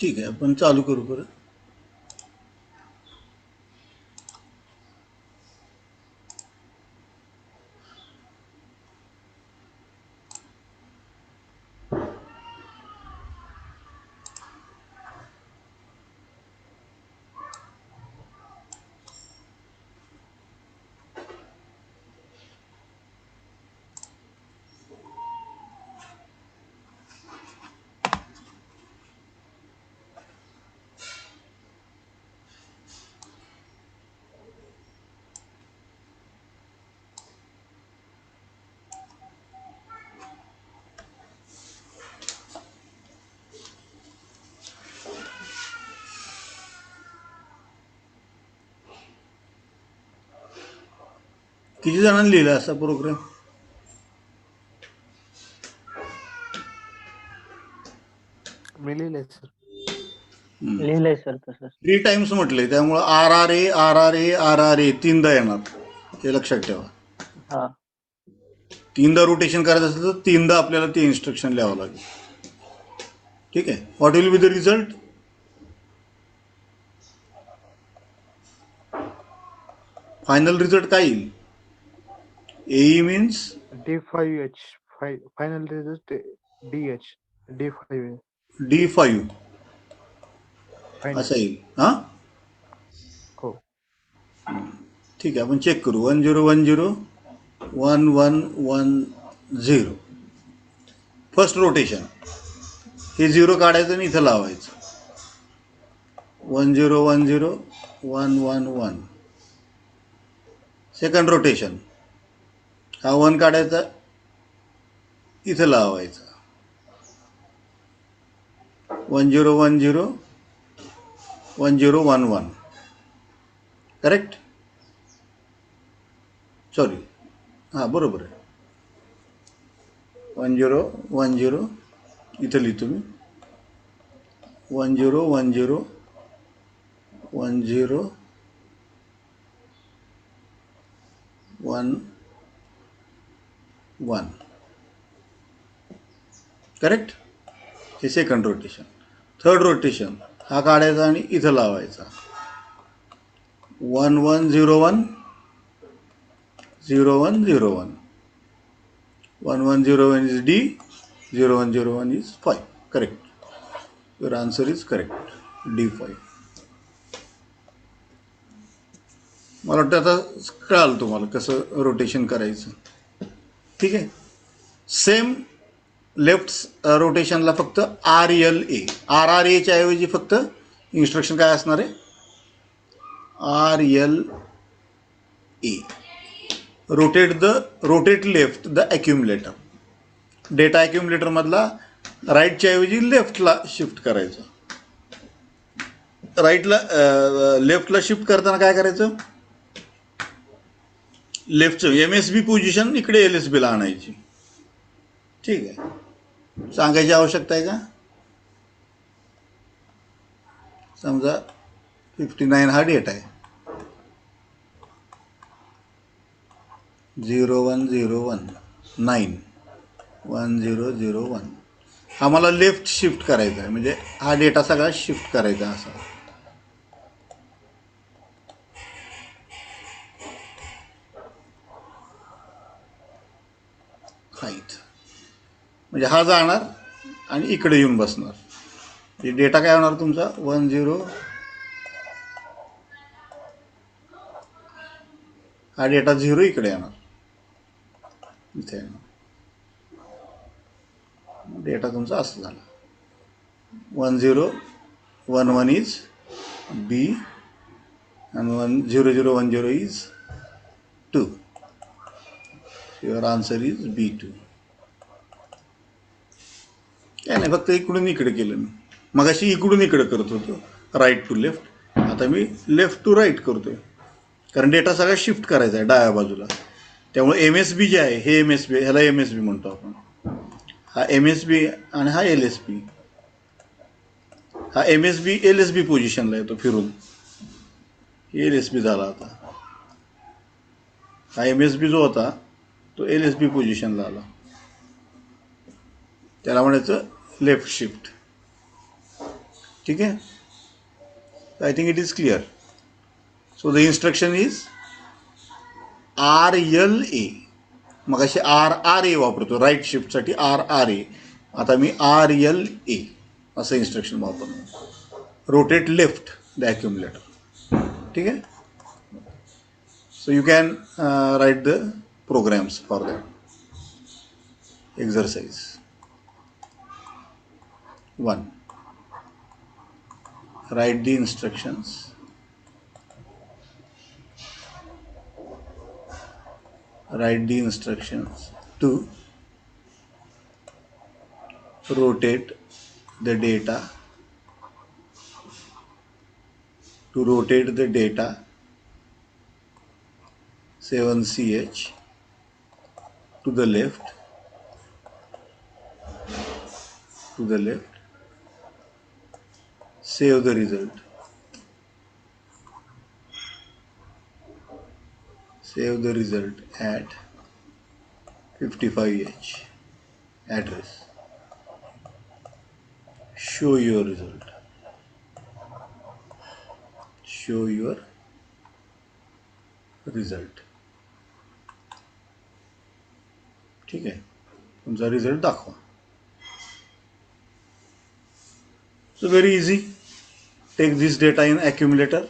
ठीक आहे, आपण चालू करू परत. किती जणांनी लिहिला असा प्रोग्राम? मी लिहिलंय सर. लिहिलंय सर तसं. 3 टाइम्स म्हटलंय, त्यामुळं RRA तीनदा येणार, हे लक्षात ठेवा. हा. तीनदा रोटेशन करायचं असेल तर तीनदा आपल्याला ते इन्स्ट्रक्शन लिहावं लागेल. ठीक आहे. What will be the result? Final result काय येईल? AE means D5H final result DH D5 D5 final. असं येईल. हां, हो. ठीक आहे, आपण चेक करू. 10101110. फर्स्ट रोटेशन, हे 0 काढायचं आणि इथं लावायचं. 10101111. सेकंड रोटेशन, हा 1 काढायचा, इथं लावायचा. 10101011. करेक्ट? सॉरी, हां बरोबर आहे. 1010 इथं लिहितो मी. 101011. करेक्ट? हे सेकंड रोटेशन. थर्ड रोटेशन, हा काढायचा आणि इथं लावायचा. 1101 0101. 1101 is D, 0101 is 5. Correct. Your answer is correct. D5. मला वाटतं आता कळालं तुम्हाला कसं रोटेशन करायचं. ठीक आहे. सेम लेफ्ट रोटेशनला फक्त RLA, RRAच्या ऐवजी फक्त इन्स्ट्रक्शन काय असणार आहे? RLA. Rotate left the accumulator. Data अक्युमुलेटरमधला राईटच्या ऐवजी लेफ्टला शिफ्ट करायचं. लेफ्टला शिफ्ट करताना काय करायचं? लेफ्टचं MSB पोझिशन इकडे LSB ला आणायची. ठीक आहे. सांगायची आवश्यकता आहे का? समजा 59 हा डेटा आहे. 0101 1001. हा मला लेफ्ट शिफ्ट करायचा आहे, म्हणजे हा डेटा सगळा शिफ्ट करायचा असा. हाईट म्हणजे हा जाणार आणि इकडे येऊन बसणार. हे डेटा काय होणार तुमचा? 10. हा डेटा 0 इकडे येणार, इथे येणार. डेटा तुमचा असं झाला. 1011 is B and 0010 is 2. Your answer is B2. काय नाही, फक्त इकडून इकडे केलं मी. मगाशी इकडून इकडे करत होतो, राईट टू लेफ्ट. आता मी लेफ्ट टू राईट करतोय, कारण डेटा सगळा शिफ्ट करायचा आहे डाव्या बाजूला. त्यामुळे MSB जे आहे, हे MSB, ह्याला MSB म्हणतो आपण. हा MSB आणि हा LSB. हा MSB LSB पोझिशनला येतो फिरून. LSB झाला आता. हा MSB जो होता तो LSB पोझिशनला आला. त्याला म्हणायचं लेफ्ट शिफ्ट. ठीक है. I think it is clear. So the instruction is RLA. मग अशी RRA वापरतो राईट शिफ्टसाठी RRA. आता मी RLA असं इन्स्ट्रक्शन वापरतो. Rotate left the accumulator. ठीक आहे. So you can write the programs for that exercise. 1. Write the instructions. Write the instructions to rotate the data, to rotate the data 7ch to the left, to the left. Save the result. Save the result at 55H address. Show your result. Show your result. ठीक आहे. तुमचा result दाखवा. So very easy. Take this data in accumulator,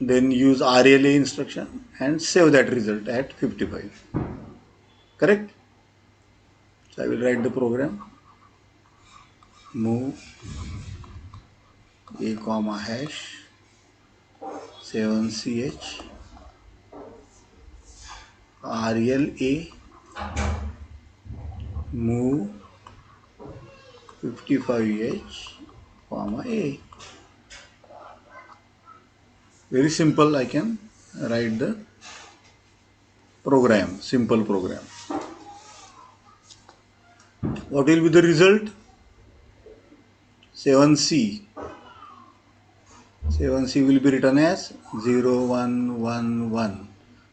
then use RLA instruction and save that result at 55. Correct? So I will write the program. Move a comma hash 7ch RLA move 55H comma A. Very simple. I can write the program, simple program. What will be the result? 7C. 7C will be written as 0111.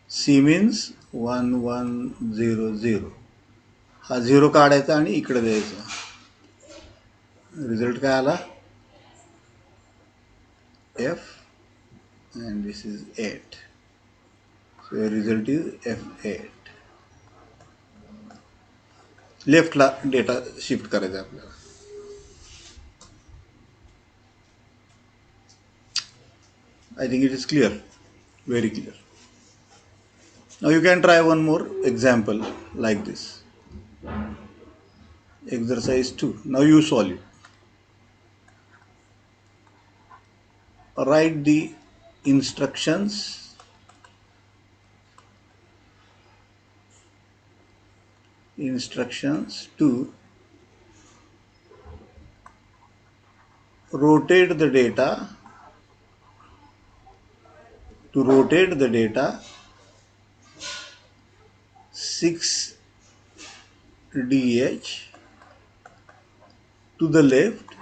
C means 1100. हा 0 काढायचा आणि इकडे द्यायचा. Result काय आला? F and this is 8. So your result is F8. लेफ्टला data shift करायचा आहे आपल्याला. I think it is clear, very clear. Now you can try one more example like this. Exercise 2. Now you solve it. Write the instructions to rotate the data 6DH to the left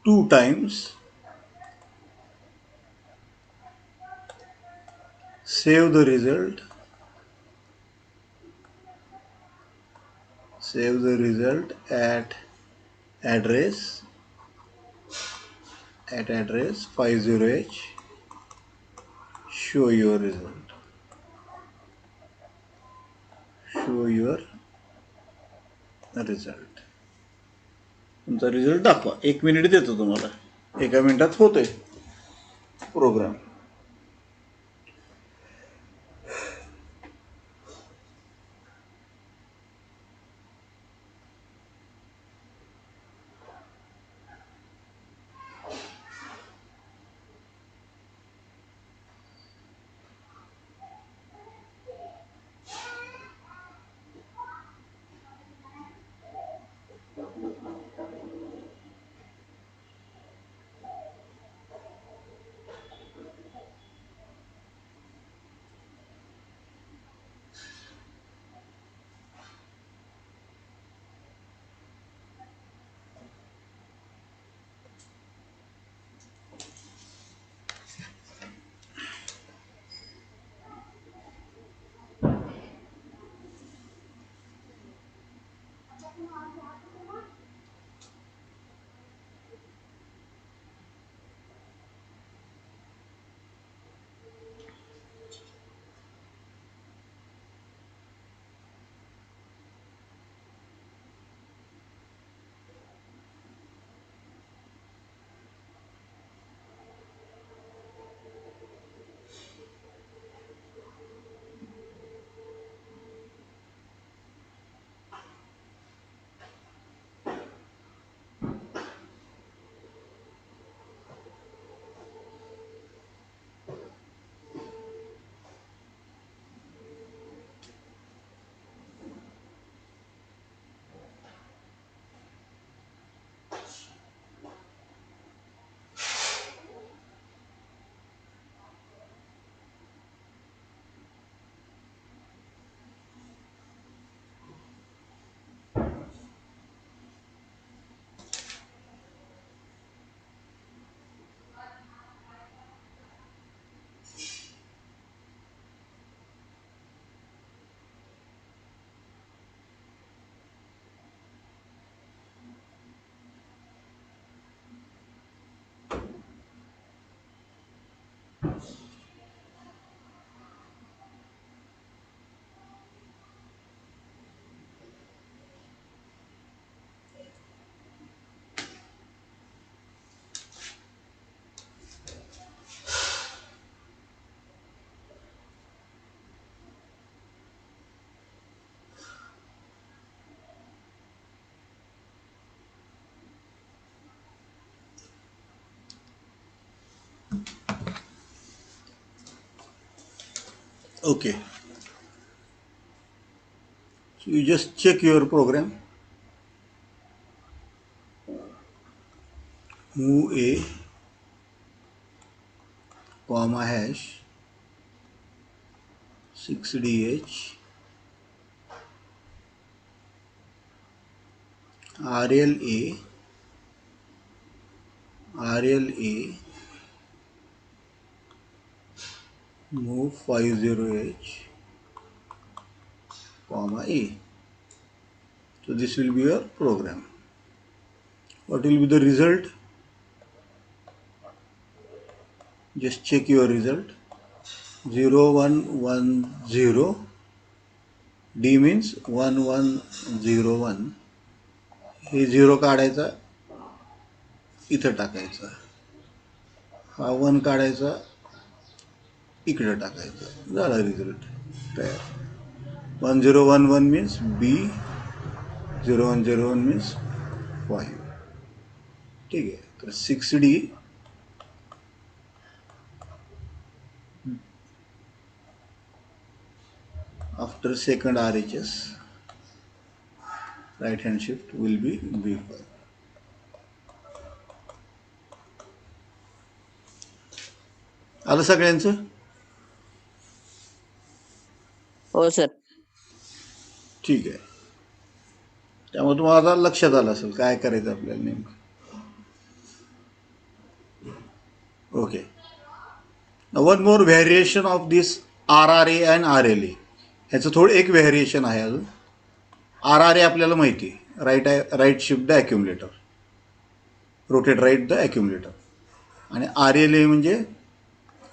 2 times. Save the result. Save the result at address 50H. Show your result. Show your result. तुमचा result दाखवा. 1 minute देतो तुम्हाला. 1 मिनिटात होतोय programme. Okay. So you just check your program. Move A, comma hash 6DH RLA RLA move 50H comma A. So this will be your program. What will be the result? Just check your result. 0110. D means 1101. हे 0 काढायचा, इथं टाकायचा. हा 1 काढायचा, इकडे टाकायचा. झाला result तयार. 1011 means B, 0101 means 5. ठीक आहे. तर 6D after second RHS right hand shift will be B5. आलं सगळ्यांचं? हो सर. ठीक आहे. त्यामुळे तुम्हाला आता लक्षात आलं असेल काय करायचं आपल्याला नेमकं. Okay. One more variation of this RRA and RLA. ह्याचं थोडं एक व्हेरिएशन आहे अजून. RRA आपल्याला माहिती आहे, right shift the accumulator, rotate right the accumulator. आणि RLA म्हणजे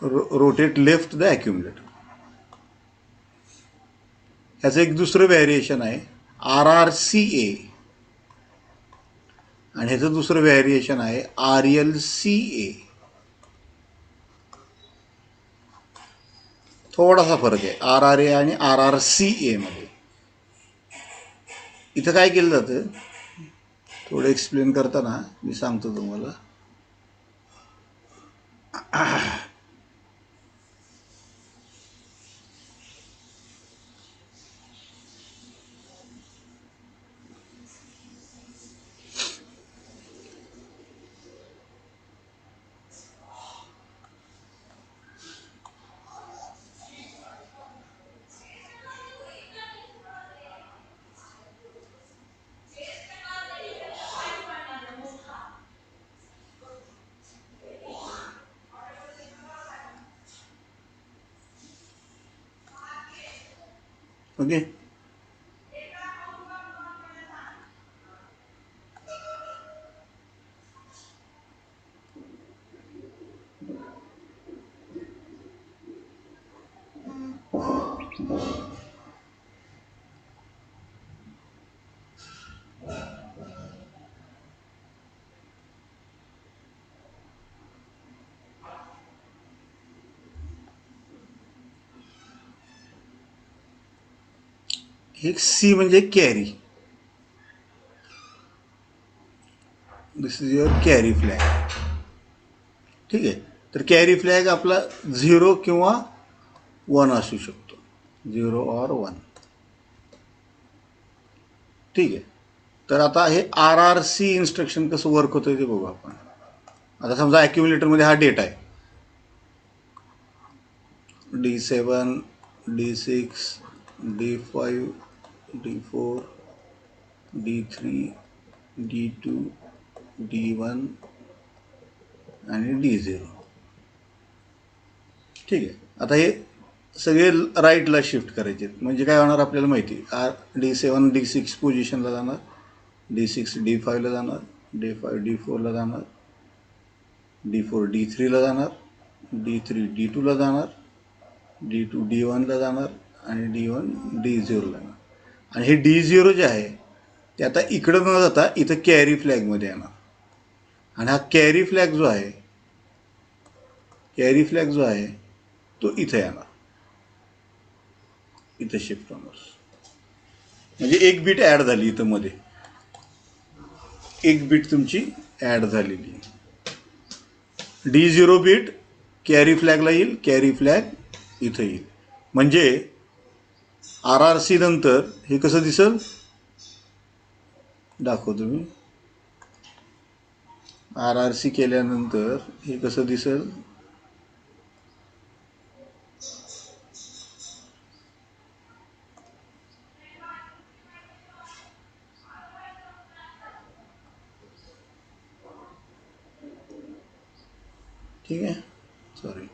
रोटेट लेफ्ट द ॲक्युम्युलेटर. ह्याचं एक दुसरं व्हेरिएशन आहे RRCA, आणि ह्याचं दुसरं व्हेरिएशन आहे RLCA. थोडासा फरक आहे RRA आणि RRCA मध्ये. इथं काय केलं जातं थोडं एक्सप्लेन करताना मी सांगतो तुम्हाला. ओके. हे C म्हणजे carry. This is your carry flag. ठीक आहे. तर कॅरी फ्लॅग आपला 0 किंवा 1 असू शकतो. 0 और 1. ठीक आहे. तर आता हे RRC इन्स्ट्रक्शन कसं वर्क होतं ते बघू आपण. आता समजा ॲक्युम्युलेटरमध्ये हा डेटा आहे D7, D6, D5, D4, D3, D2, D1 आणि D0. ठीक आहे. आता हे सगळे राईटला शिफ्ट करायचे आहेत. म्हणजे काय होणार आपल्याला माहिती आहे. D7 D6 पोझिशनला जाणार, D6 D5ला जाणार, D5 D4ला जाणार, D4 D3ला जाणार, D3 D2ला जाणार, D2 D1ला जाणार आणि D1 D0ला जाणार. आणि हे D0 जे आहे ते आता इकडं न जाता इथं कॅरी फ्लॅगमध्ये येणार. आणि हा कॅरी फ्लॅग जो आहे तो इथं येणार, इथं शिफ्ट होणार. म्हणजे एक बीट ॲड झाली इथं मध्ये, एक बीट तुमची ॲड झालेली. D0 बीट कॅरी फ्लॅगला येईल, कॅरी फ्लॅग इथं येईल. म्हणजे RRC नंतर हे कसं दिसल दाखवतो मी. RRC केल्यानंतर हे कसं दिसल, ठीक आहे. सॉरी,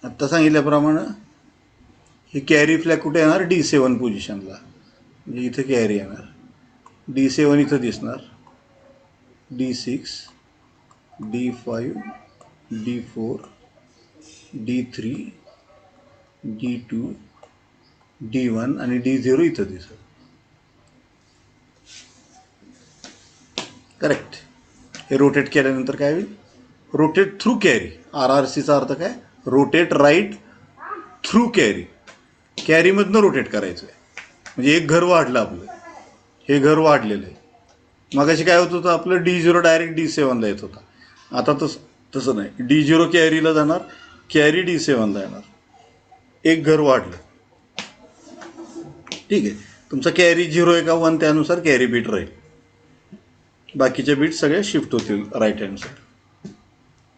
आत्ता सांगितल्याप्रमाणे हे कॅरी फ्लॅग कुठे येणार, D7 पोझिशनला. म्हणजे इथं कॅरी येणार, D7 इथं दिसणार, D6, D5, D4, D3, D2, D1 आणि D0 इथं दिसत. करेक्ट. हे रोटेट केल्यानंतर काय होईल, रोटेट थ्रू कॅरी. RRCचा अर्थ काय, रोटेट राईट थ्रू कॅरी. कॅरीमधनं रोटेट करायचं आहे. म्हणजे एक घर वाढलं आपलं, हे घर वाढलेलं आहे. मगाशी काय होत होतं आपलं, D0 डायरेक्ट D7ला येत होता. आता तसं नाही, D0 कॅरीला जाणार, कॅरी D7ला येणार. एक घर वाढलं, ठीक आहे. तुमचा कॅरी 0 आहे का 1 त्यानुसार कॅरी बीट राहील. बाकीचे बीट्स सगळे शिफ्ट होतील right hand side.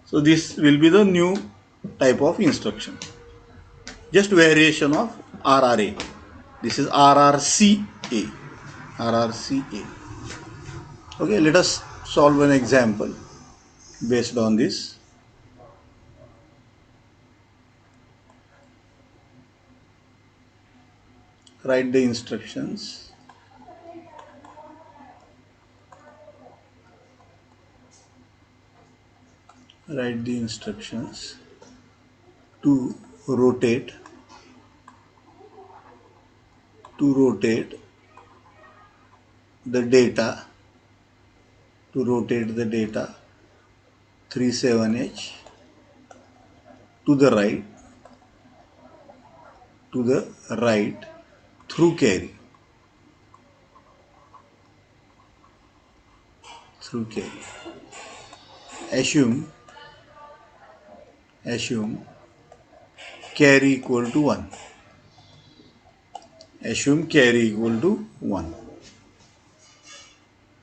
So this will be the new type of instruction, just variation of RRA. This is RRCA. RRCA. Okay, let us solve an example based on this. Write the instructions. Write the instructions to rotate the data, 37H to the right through carry. Assume carry equal to 1. Assume carry equal to 1.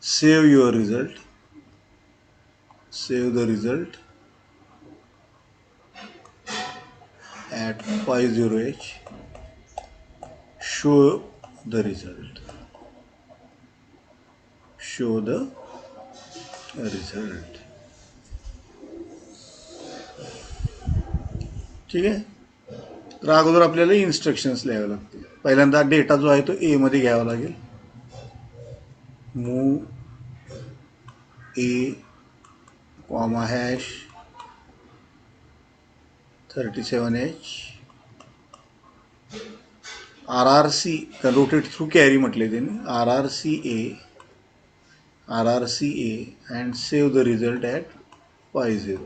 Save your result. Save the result at 50H. Show the result. ठीक आहे. तर अगोदर आपल्याला instructions लिहावे लागतील. पहिल्यांदा data जो आहे तो ए मध्ये घ्यावा लागेल. Move A hash 37H. RRC rotate through carry म्हटले त्यांनी. RRCA and save the result at 50.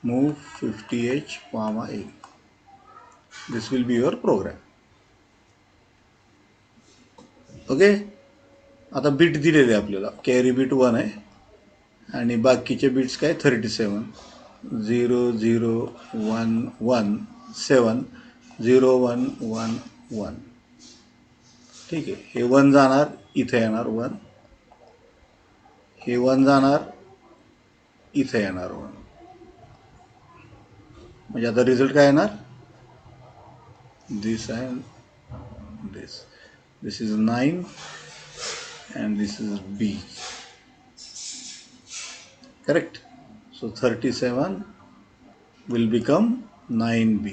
Move 50H, A. This will be your program. Okay. आता बीट दिलेले आपल्याला, कॅरी बीट 1 आहे आणि बाकीचे बीट्स काय 37, 0 0 1 1 7 0 1 1 1. ठीक आहे. हे 1 जाणार, इथे येणार 1. हे 1 जाणार, इथे येणार 1. म्हणजे आता रिझल्ट काय येणार, this and this is 9 and this is B. Correct. So 37 will become 9B.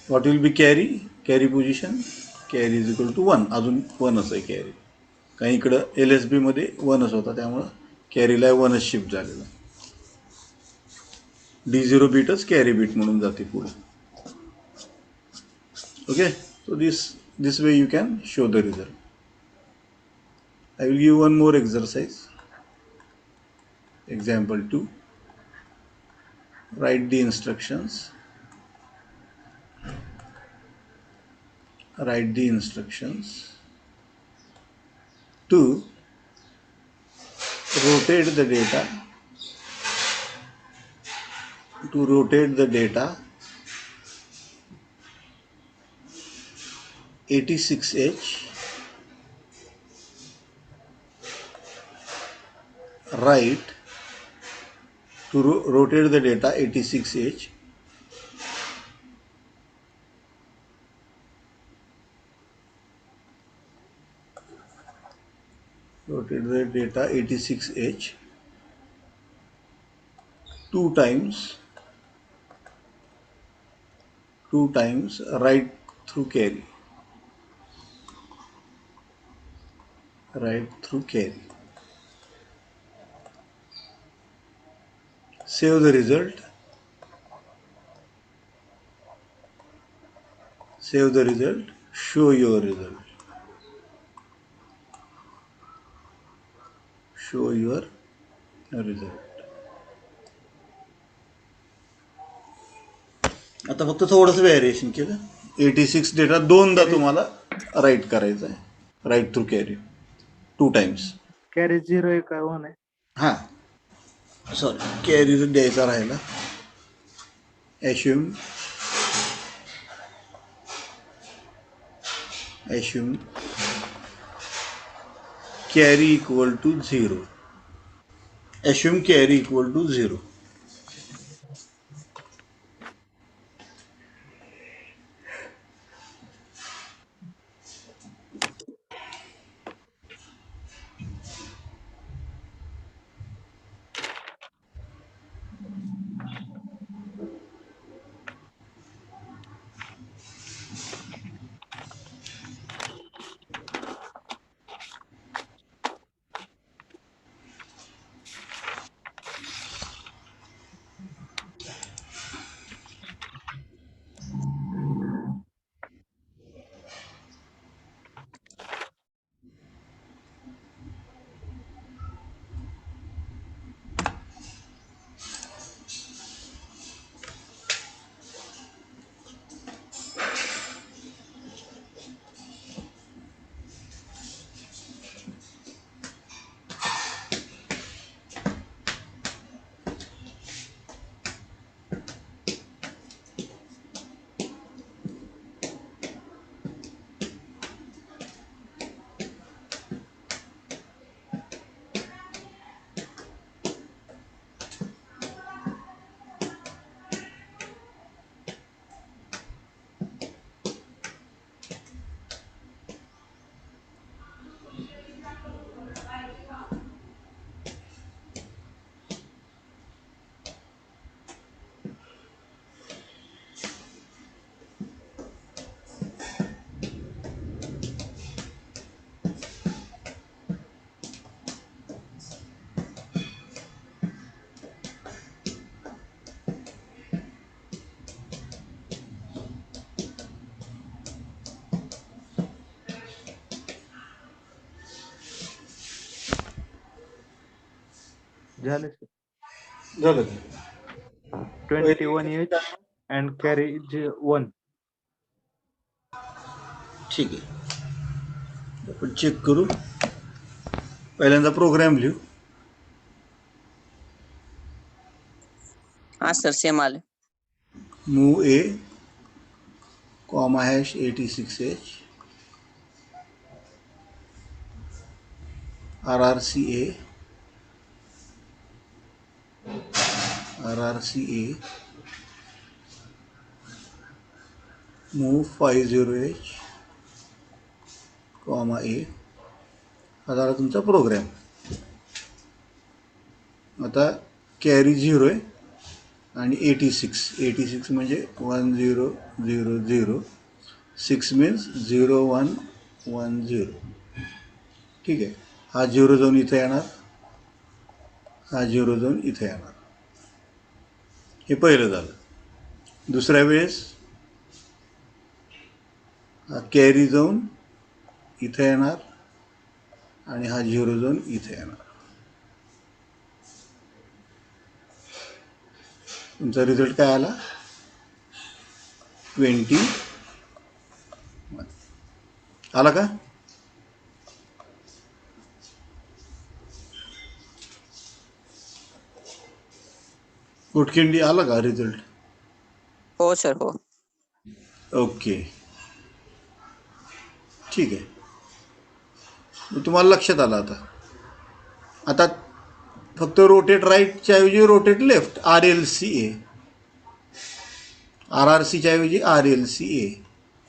What will be carry? Carry position. Carry is equal to 1. अजून 1च आहे कॅरी. काही इकडं LSB मध्ये 1च होता, त्यामुळं कॅरीला 1च शिफ्ट झालेला. D0 बीटच कॅरी बीट म्हणून जाते पुढे. Okay. So this way you can show the result. I will give one more exercise. Example 2. Write the instructions. Write the instructions to rotate the data. To rotate the data 86H. Write to rotate the data 86H. Rotate the data 86H 2 times write through carry. Write through carry. Save the result. Save the result. Show your result. Show your result. आता फक्त थोडंसं variation केलं. 86 data दोनदा तुम्हाला write करायचा आहे. Write through carry 2 times. Carry 0 आहे का 1 आहे? हां सॉरी कॅरी द्यायचा राहिला. assume carry equal to 0. Assume carry equal to 0. झाले सर. झालं. 21H and carry 1. ठीक आहे. आपण चेक करू. पहिल्यांदा प्रोग्राम लिहू. हा सर सेम आले. Move A (86H) RRCA move 50H, A. हा झाला तुमचा प्रोग्राम. आता कॅरी 0 आहे आणि 86 म्हणजे 1000. 6 मीन्स 0110. ठीक आहे. हा 0 जाऊन इथे येणार. हा 0 जाऊन इथे येणार. हे पहिलं झालं. दुसऱ्या वेळेस हा कॅरी जाऊन इथे येणार आणि हा 0 जाऊन इथे येणार. तुमचा रिझल्ट काय आला 20 आला का? उटखिंडी आला का रिझल्ट? हो सर हो. ओके, ठीक आहे. मग तुम्हाला लक्षात आलं आता. आता फक्त रोटेट राईटच्या ऐवजी रोटेट लेफ्ट RLCA, RRCच्या ऐवजी RLCA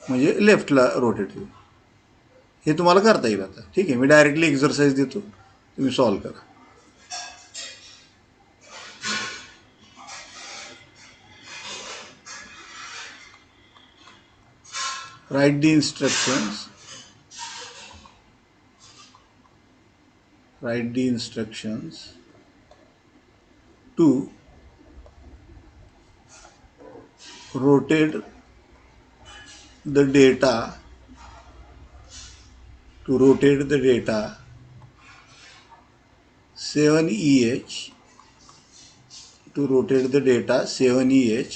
म्हणजे लेफ्टला रोटेट होईल. हे तुम्हाला करता येईल आता. ठीक आहे, मी डायरेक्टली एक्झरसाइज देतो, तुम्ही सॉल्व करा. Write the instructions. Write the instructions to rotate the data 7EH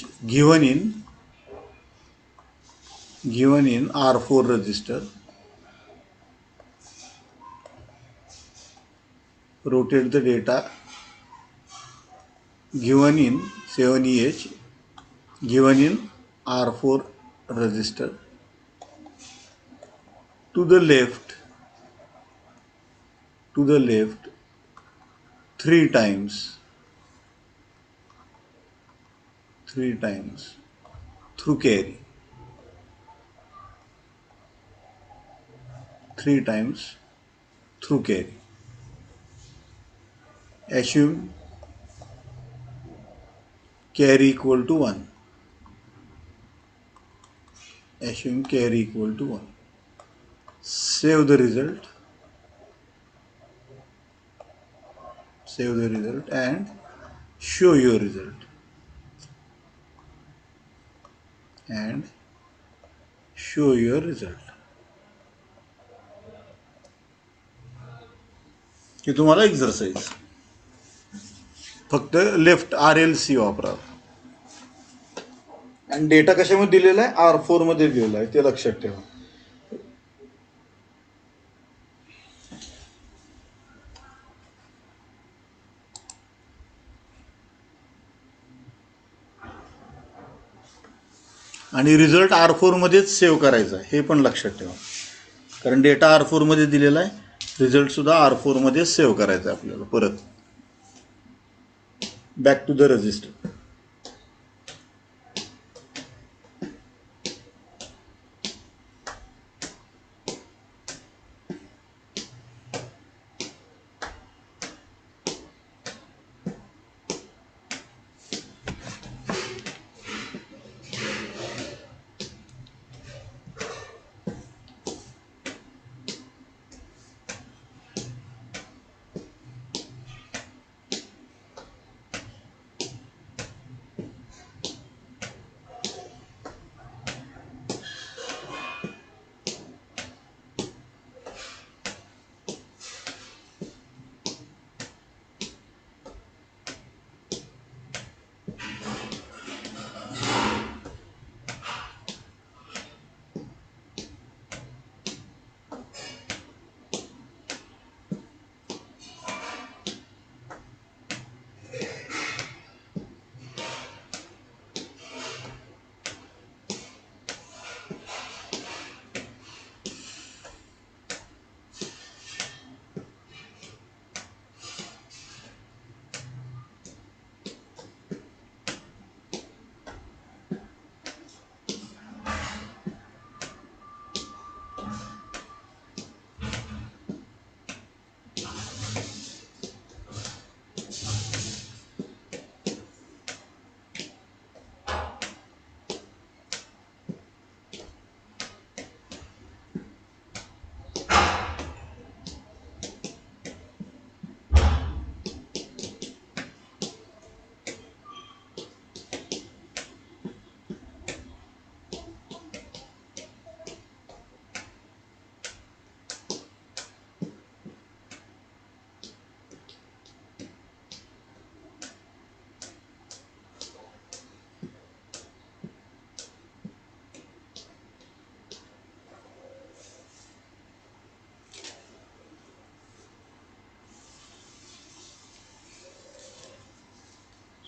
given in R4 register. Rotate the data given in 7EH given in R4 register to the left 3 times through carry. 3 times through carry. Assume carry equal to 1. Assume carry equal to 1. Save the result. Save the result and show your result. And show your result. हे तुम्हाला exercise. फक्त left RLC वापरा. आणि data कशामध्ये दिलेला आहे? R4 मध्ये दिलेला आहे, ते लक्षात ठेवा. आणि रिझल्ट R4 मध्येच सेव्ह करायचा आहे, हे पण लक्षात ठेवा. कारण डेटा R4 मध्ये दिलेला आहे, रिझल्ट सुद्धा R4 मध्ये सेव्ह करायचा आहे आपल्याला. परत back to the register.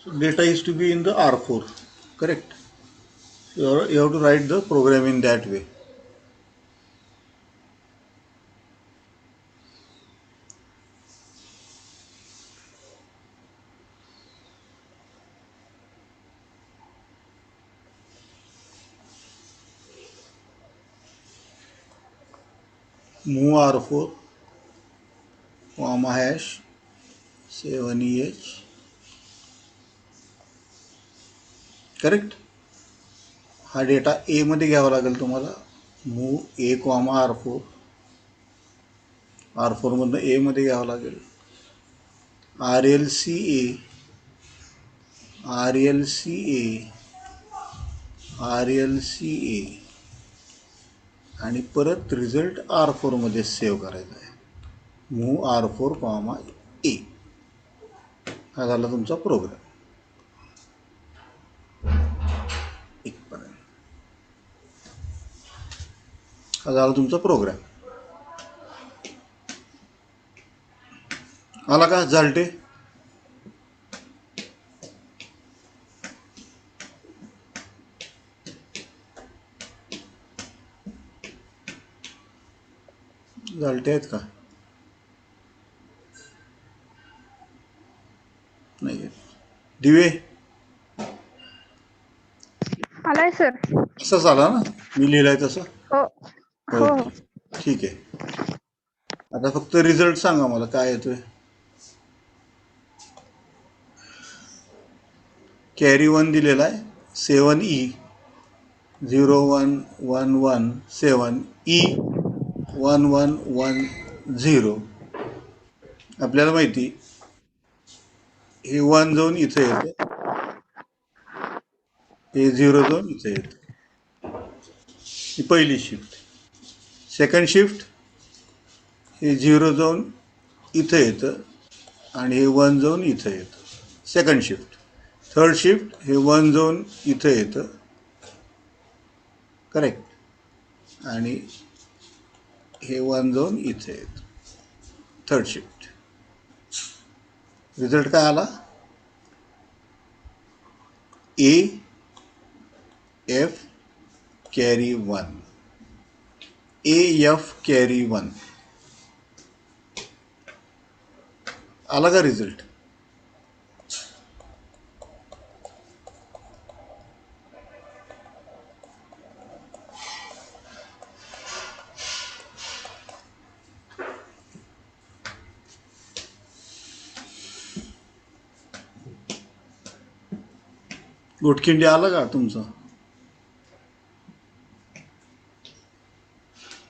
So data is to be in the R4, correct? You have to write the program in that way. Move R4, comma hash 7EH, correct. हा data ए मध्ये घ्यावा लागेल तुम्हाला. मूव ए comma R4, R4 मधनं ए मध्ये घ्यावं लागेल. RLCA, RLCA, RLCA आणि परत रिझल्ट R4 मध्ये सेव्ह करायचा आहे. मूव R4 कॉमा ए. हा झाला तुमचा प्रोग्राम. हा झाला तुमचा प्रोग्राम. आला का झालटे? झालटे आहेत का? नाही आहेत. दिवे आलाय सर. तसाच आला ना, मी लिहिलाय तसं? हो हो ओके, ठीक आहे. आता फक्त रिझल्ट सांगा मला काय येतोय. कॅरी 1 दिलेला आहे 7E 0117E1110. आपल्याला माहिती हे 1 जाऊन इथं येतं, हे 0 जाऊन इथं येतं. ही पहिली शिफ्ट. सेकंड शिफ्ट हे 0 जाऊन इथं येतं आणि हे 1 जाऊन इथं येतं. Second shift. थर्ड शिफ्ट हे 1 जाऊन इथं येतं, करेक्ट, आणि हे 1 जाऊन इथं येतं. Third shift. रिझल्ट काय आला? AF कॅरी 1, AF कॅरी 1 आला का रिझल्ट? गोटखिंडी आला का तुमचा?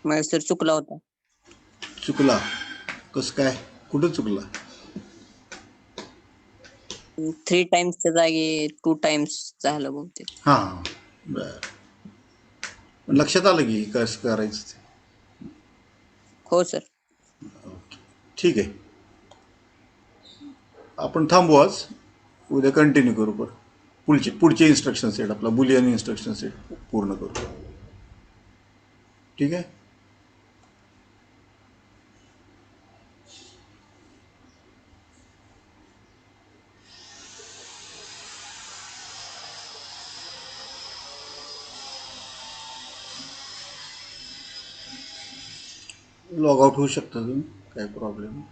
मग सर चुकला होता. चुकला? कसं काय? कुठं चुकला? 3 टाइम्सच्या जागी 2 टाइम्स झालं बहुतेक. हां, बरं. लक्षात आलं की कसं करायचं ते? हो सर. ठीक आहे. आपण थांबू आज, उद्या कंटिन्यू करू. परत पुढचे इन्स्ट्रक्शन सेट, आपला बुलियन इन्स्ट्रक्शन सेट पूर्ण करू. ठीक आहे. लॉग आउट होऊ शकता तुम्ही, काही प्रॉब्लेम नाही.